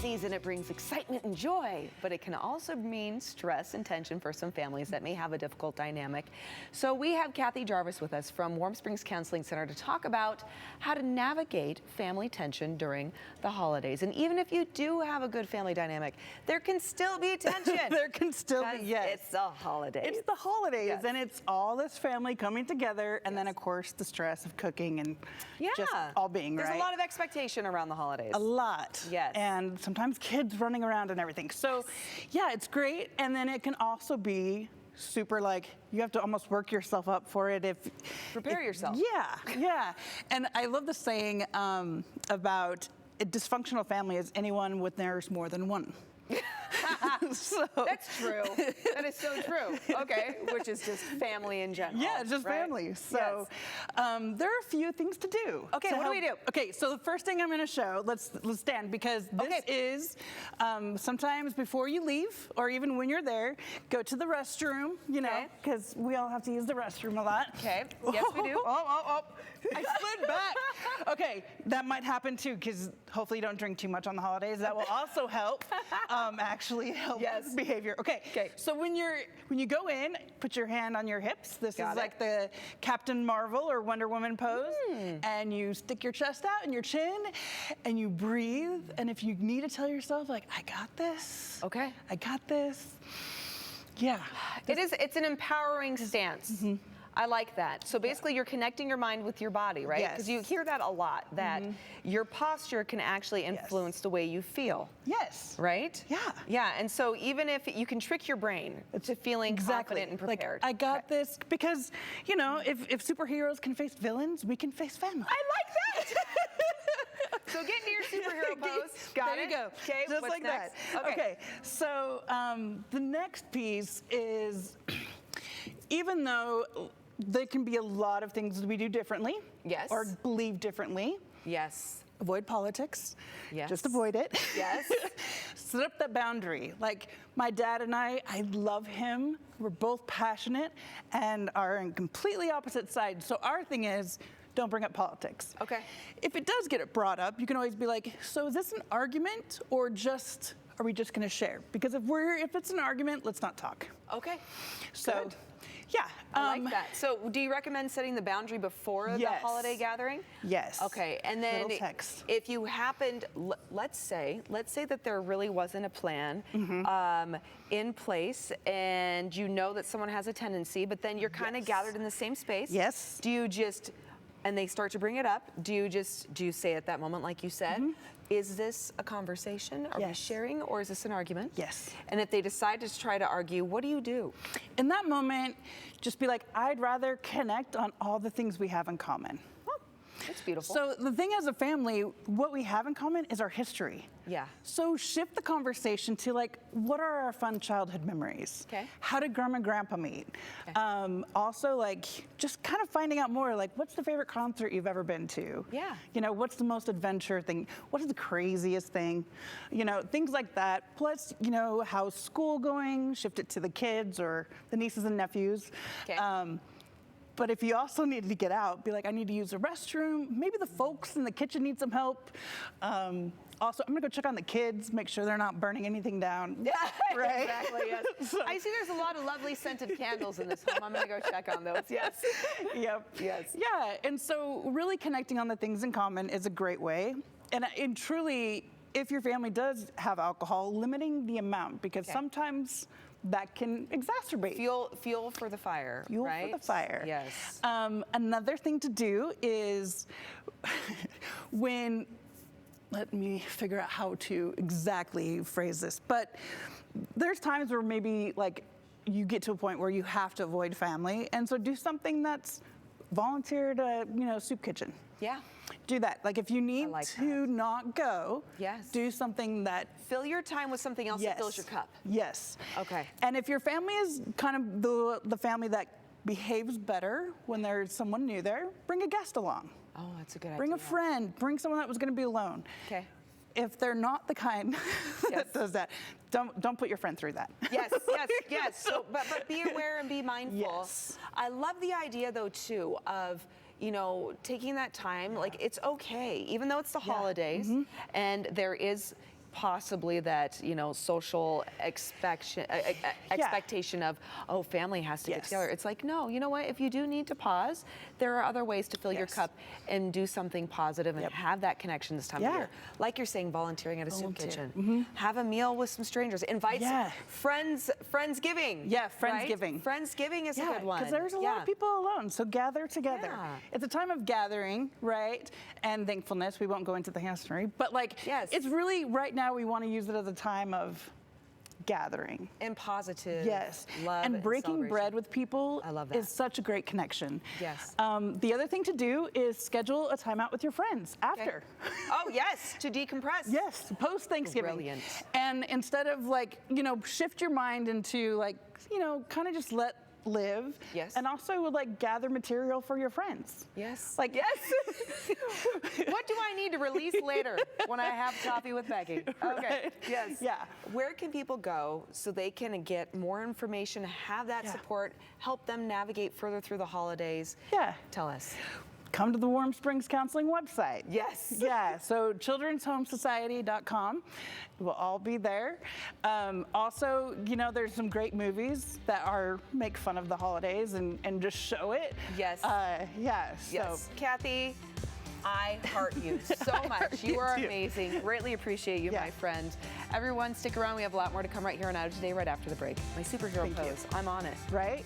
season, it brings excitement and joy, but it can also mean stress and tension for some families that may have a difficult dynamic. So we have Cathy Jarvis with us from Warm Springs Counseling Center to talk about how to navigate family tension during the holidays. And even if you do have a good family dynamic, there can still be tension. There can still be, yes. It's the holidays. It's the holidays, Yes. and it's all this family coming together, and then, of course, the stress of cooking and just all being There's right. a lot of expectation around the holidays. A lot. Yes. And sometimes kids running around and everything. So, yeah, it's great. And then it can also be super, like, you have to almost work yourself up for it Prepare yourself. Yeah, yeah. And I love the saying about a dysfunctional family is anyone with there's more than one. So. That's true. That is so true. Okay, which is just family in general. Yeah, it's just right? family. So there are a few things to do. Okay, to what do we do? Okay, so the first thing I'm going to show, let's stand, because this is sometimes before you leave, or even when you're there, go to the restroom, you know, because we all have to use the restroom a lot. Okay, yes we do. Oh, I slid back. Okay, that might happen too, because hopefully you don't drink too much on the holidays. That will also help, actually help behavior. Okay, so when you go in, put your hand on your hips. This is like the Captain Marvel or Wonder Woman pose. And you stick your chest out and your chin, and you breathe. And if you need to tell yourself, like, I got this. Okay. I got this. Yeah. It's an empowering stance. I like that. So basically you're connecting your mind with your body, right? Because you hear that a lot, that your posture can actually influence the way you feel. Yes. Right? Yeah. Yeah, and so even if you can trick your brain to feeling confident and prepared. Like, I got this, because, you know, if superheroes can face villains, we can face family. I like that! So get into your superhero pose. There you go. Okay, just what's like next? that. Okay, so the next piece is, even though there can be a lot of things that we do differently, or believe differently. Yes. Avoid politics. Yes. Just avoid it. Yes. Set up that boundary. Like my dad and I love him. We're both passionate and are on completely opposite sides. So our thing is, don't bring up politics. Okay. If it does get brought up, you can always be like, so is this an argument, or just, are we just gonna share? Because if it's an argument, let's not talk. Okay. So. Good. Yeah. I like that. So do you recommend setting the boundary before the holiday gathering? Yes. Okay, and then if you happened, let's say that there really wasn't a plan in place, and you know that someone has a tendency, but then you're kind of gathered in the same space. Yes. Do you just, and they start to bring it up, do you say at that moment, like you said, is this a conversation? Are we sharing, or is this an argument? Yes. And if they decide to try to argue, what do you do? In that moment, just be like, I'd rather connect on all the things we have in common. Oh, that's beautiful. So the thing as a family, what we have in common is our history. Yeah. So shift the conversation to, like, what are our fun childhood memories? Okay. How did Grandma and Grandpa meet? Okay. Also, like, just kind of finding out more, like, what's the favorite concert you've ever been to? Yeah. You know, what's the most adventure thing? What is the craziest thing? You know, things like that. Plus, you know, how's school going? Shift it to the kids or the nieces and nephews. Okay. But if you also need to get out, be like, I need to use the restroom. Maybe the folks in the kitchen need some help. Also, I'm gonna go check on the kids, make sure they're not burning anything down. Yeah, right? Exactly, yes. So. I see there's a lot of lovely scented candles in this home. I'm gonna go check on those, yes. Yep. Yes. Yeah, and so really connecting on the things in common is a great way. And truly, if your family does have alcohol, limiting the amount, because sometimes that can exacerbate. Fuel for the fire, Fuel right? for the fire. Yes. Another thing to do is let me figure out how to exactly phrase this, but there's times where maybe, like, you get to a point where you have to avoid family, and so do something that's volunteer to, you know, soup kitchen. Yeah. Do that. Like, if you need to not go, do something that... Fill your time with something else that fills your cup. Yes. Okay. And if your family is kind of the family that behaves better when there's someone new there, bring a guest along. Oh, that's a good idea. Bring a friend. Bring someone that was going to be alone. Okay. If they're not the kind that does that, don't put your friend through that. Yes. So, but be aware and be mindful. Yes. I love the idea, though, too, of, you know, taking that time. Like, it's okay, even though it's the holidays, and there is possibly that, you know, social expectation of, oh, family has to get together. It's like, no, you know what? If you do need to pause, there are other ways to fill your cup and do something positive and have that connection this time of year. Like you're saying, volunteering at a soup kitchen. Have a meal with some strangers. Invite Friendsgiving. Yeah, Friendsgiving. Right? Friendsgiving is a good one. Because there's a lot of people alone, so gather together. It's a time of gathering, right? And thankfulness. We won't go into the history, but like, it's really right now we want to use it as a time of gathering and positive love and breaking bread with people. I love that. Is such a great connection. Yes. The other thing to do is schedule a time out with your friends after. Oh yes, to decompress. Yes, post Thanksgiving. Brilliant. And instead of like, you know, shift your mind into like, you know, kind of just let live. Yes. And also like gather material for your friends. Yes. Like what do I need to release later when I have coffee with Becky? Okay. Yes. Yeah. Where can people go so they can get more information, have that support, help them navigate further through the holidays? Yeah. Tell us. Come to the Warm Springs Counseling website. Yes. Yeah, so children'shomesociety.com. We'll all be there. Also, you know, there's some great movies that make fun of the holidays and just show it. Yes. Yes. So. Kathy, I heart you so much. You are amazing. Greatly appreciate you, my friend. Everyone, stick around. We have a lot more to come right here on Out of Today right after the break. My superhero pose. I'm on it. Right?